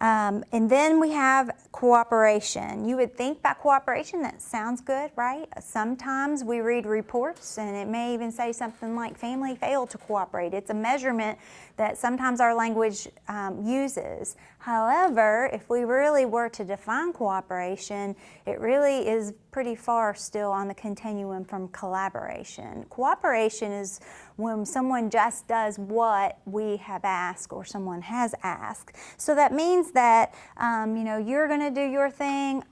And then we have cooperation. You would think by cooperation, that sounds good, right? Sometimes we read reports and it may even say something like family failed to cooperate. It's a measurement that sometimes our language uses. However, if we really were to define cooperation, it really is pretty far still on the continuum from collaboration. Cooperation is when someone just does what we have asked or someone has asked. So that means that you're going to do your thing.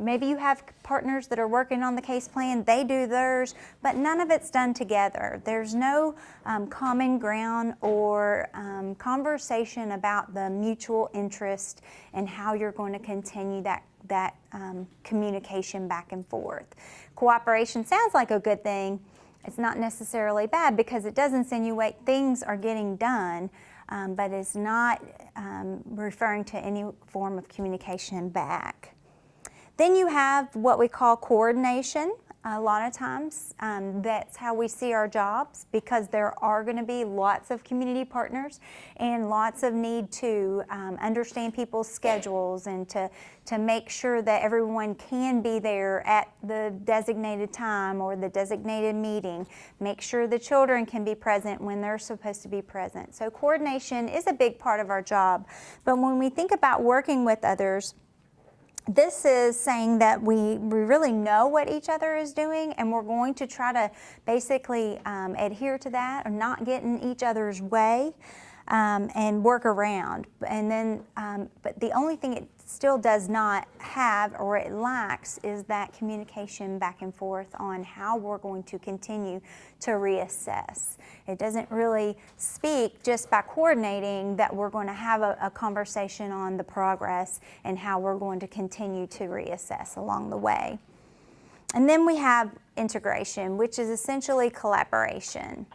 Maybe you have partners that are working on the case plan, they do theirs, but none of it's done together. There's no common ground or conversation about the mutual interest and how you're going to continue that communication back and forth. Cooperation sounds like a good thing. It's not necessarily bad because it does insinuate things are getting done, but it's not referring to any form of communication back. Then you have what we call coordination. A lot of times that's how we see our jobs, because there are going to be lots of community partners and lots of need to understand people's schedules and to make sure that everyone can be there at the designated time or the designated meeting. Make sure the children can be present when they're supposed to be present. So coordination is a big part of our job. But when we think about working with others, this is saying that we really know what each other is doing, and we're going to try to basically adhere to that or not get in each other's way and work around. And then, but the only thing it still does not have, or it lacks, is that communication back and forth on how we're going to continue to reassess. It doesn't really speak just by coordinating that we're going to have a conversation on the progress and how we're going to continue to reassess along the way. And then we have integration, which is essentially collaboration.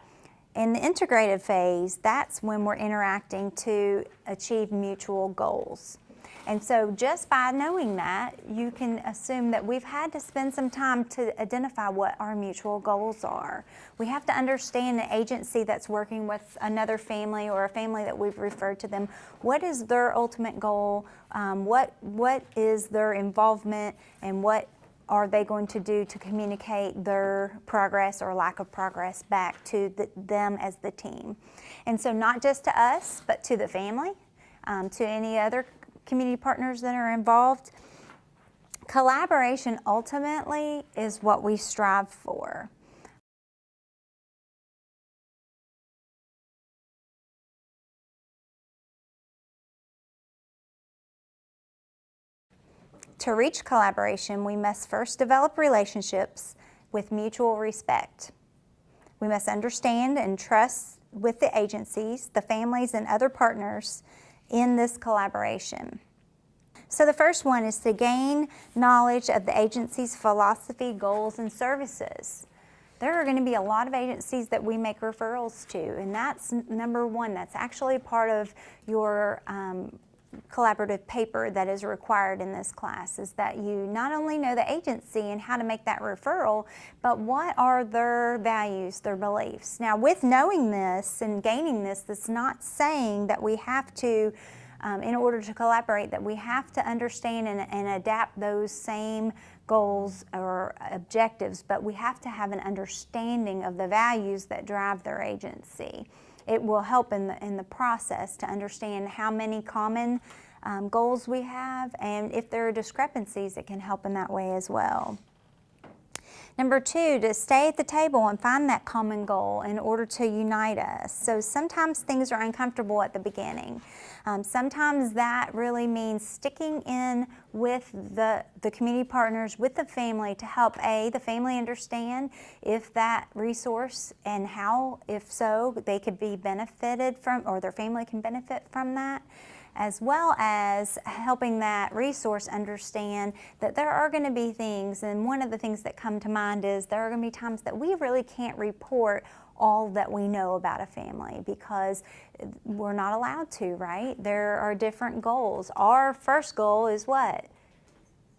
In the integrative phase, that's when we're interacting to achieve mutual goals. And so just by knowing that, you can assume that we've had to spend some time to identify what our mutual goals are. We have to understand the agency that's working with another family or a family that we've referred to them. What is their ultimate goal? What is their involvement, and what are they going to do to communicate their progress or lack of progress back to them as the team? And so not just to us, but to the family, to any other community partners that are involved. Collaboration ultimately is what we strive for. To reach collaboration, we must first develop relationships with mutual respect. We must understand and trust with the agencies, the families, and other partners in this collaboration. So the first one is to gain knowledge of the agency's philosophy, goals, and services. There are going to be a lot of agencies that we make referrals to, and that's number one. That's actually part of your collaborative paper that is required in this class, is that you not only know the agency and how to make that referral, but what are their values, their beliefs. Now, with knowing this and gaining this, that's not saying that we have to, in order to collaborate, that we have to understand and adapt those same goals or objectives, but we have to have an understanding of the values that drive their agency. It will help in the process to understand how many common goals we have, and if there are discrepancies, it can help in that way as well. Number two, to stay at the table and find that common goal in order to unite us. So sometimes things are uncomfortable at the beginning. Sometimes that really means sticking in with the community partners, with the family, to help the family understand if that resource and how, if so, they could be benefited from, or their family can benefit from that, as well as helping that resource understand that there are going to be things, and one of the things that come to mind is there are going to be times that we really can't report all that we know about a family because we're not allowed to, right? There are different goals. Our first goal is what?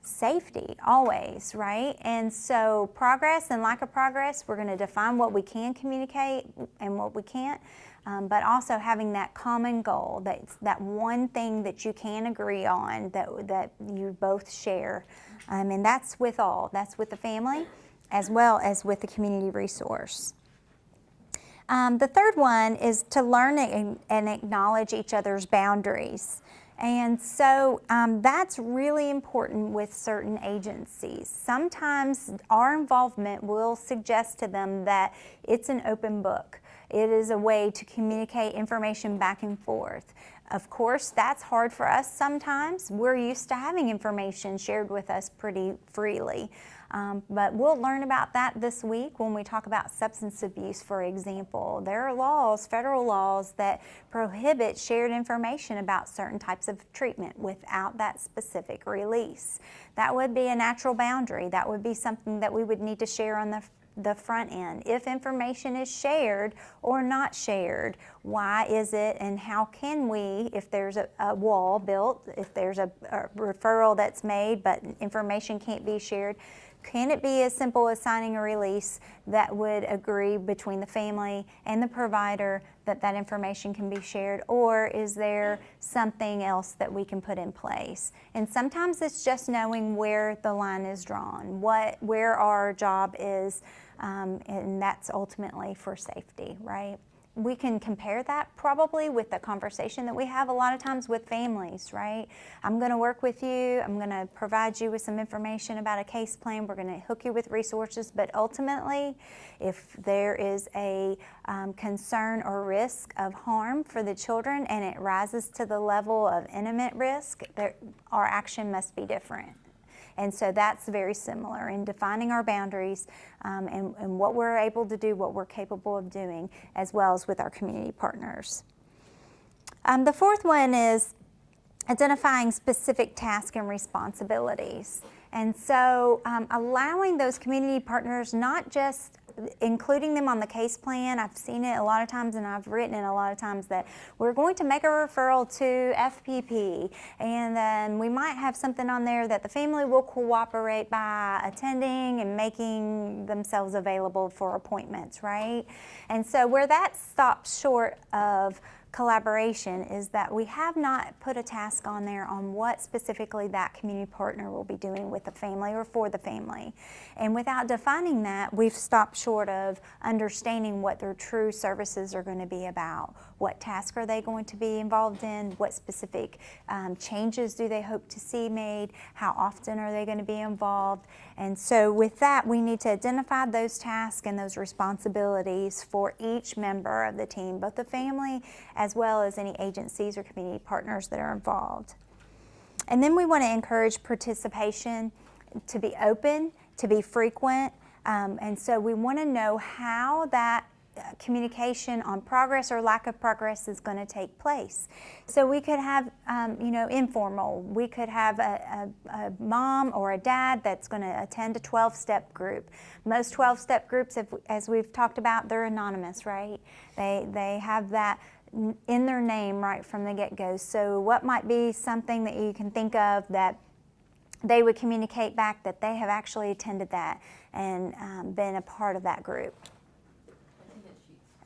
Safety, always, right? And so progress and lack of progress, we're going to define what we can communicate and what we can't. but also having that common goal, that one thing that you can agree on, that you both share. And that's with the family as well as with the community resource. The third one is to learn and acknowledge each other's boundaries. And so that's really important with certain agencies. Sometimes our involvement will suggest to them that it's an open book. It is a way to communicate information back and forth. Of course, that's hard for us sometimes. We're used to having information shared with us pretty freely. But we'll learn about that this week when we talk about substance abuse, for example. There are laws, federal laws, that prohibit shared information about certain types of treatment without that specific release. That would be a natural boundary. That would be something that we would need to share on the front end. If information is shared or not shared, why is it, and how can we, if there's a wall built, if there's a referral that's made but information can't be shared, can it be as simple as signing a release that would agree between the family and the provider that that information can be shared, or is there something else that we can put in place? And sometimes it's just knowing where the line is drawn, where our job is, and that's ultimately for safety, right? We can compare that probably with the conversation that we have a lot of times with families, right? I'm going to work with you. I'm going to provide you with some information about a case plan. We're going to hook you with resources. But ultimately, if there is a concern or risk of harm for the children and it rises to the level of imminent risk, our action must be different. And so that's very similar in defining our boundaries and what we're able to do, what we're capable of doing, as well as with our community partners. The fourth one is identifying specific tasks and responsibilities. And so allowing those community partners, not just including them on the case plan. I've seen it a lot of times, and I've written it a lot of times, that we're going to make a referral to FPP, and then we might have something on there that the family will cooperate by attending and making themselves available for appointments, right? And so where that stops short of collaboration is that we have not put a task on there on what specifically that community partner will be doing with the family or for the family. And without defining that, we've stopped short of understanding what their true services are going to be about. What tasks are they going to be involved in? What specific changes do they hope to see made? How often are they going to be involved? And so with that, we need to identify those tasks and those responsibilities for each member of the team, both the family as well as any agencies or community partners that are involved. And then we want to encourage participation to be open, to be frequent, and so we want to know how that communication on progress or lack of progress is going to take place. So we could have, informal. We could have a mom or a dad that's going to attend a 12-step group. Most 12-step groups, as we've talked about, they're anonymous, right? They have that in their name right from the get-go. So what might be something that you can think of that they would communicate back that they have actually attended that and been a part of that group?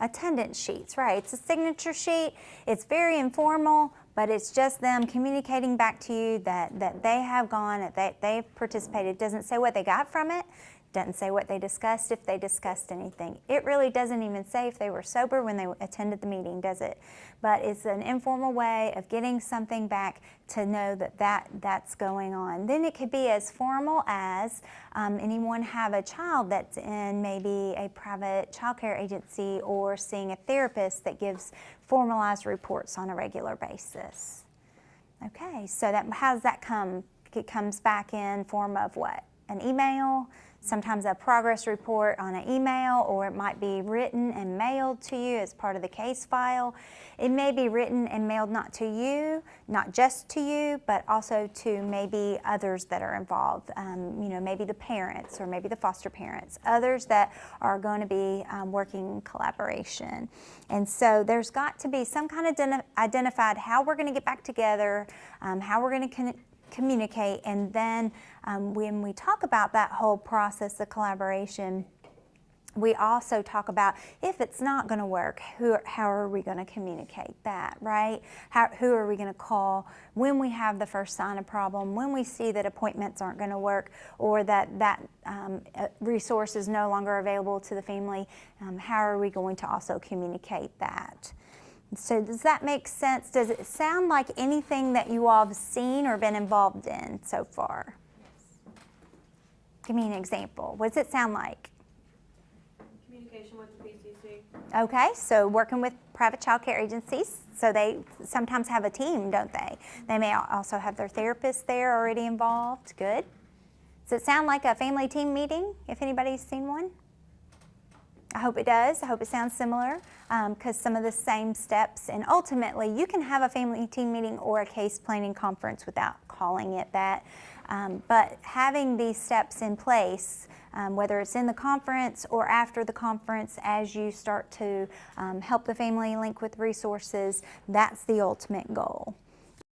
Attendance sheets, right? It's a signature sheet. It's very informal, but it's just them communicating back to you that they have gone, that they've participated. It doesn't say what they got from it. Doesn't say what they discussed, if they discussed anything. It really doesn't even say if they were sober when they attended the meeting, does it? But it's an informal way of getting something back to know that's going on. Then it could be as formal as anyone have a child that's in maybe a private child care agency or seeing a therapist that gives formalized reports on a regular basis. Okay, so how does that come? It comes back in form of what? An email, sometimes a progress report on an email, or it might be written and mailed to you as part of the case file. It may be written and mailed not to you, not just to you, but also to maybe others that are involved, maybe the parents or maybe the foster parents, others that are going to be working in collaboration. And so there's got to be some kind of identified how we're going to get back together, how we're going to communicate, and then when we talk about that whole process of collaboration, We also talk about if it's not going to work, how are we going to communicate that, right? Who are we going to call when we have the first sign of problem, when we see that appointments aren't going to work or that resource is no longer available to the family? How are we going to also communicate that? So does that make sense? Does it sound like anything that you all have seen or been involved in so far? Yes. Give me an example. What does it sound like? Communication with the PCC. Okay, so working with private child care agencies, so they sometimes have a team, don't they? They may also have their therapist there already involved. Good. Does it sound like a family team meeting, if anybody's seen one? I hope it does. I hope it sounds similar because some of the same steps, and ultimately you can have a family team meeting or a case planning conference without calling it that. But having these steps in place, whether it's in the conference or after the conference, as you start to help the family link with resources, that's the ultimate goal.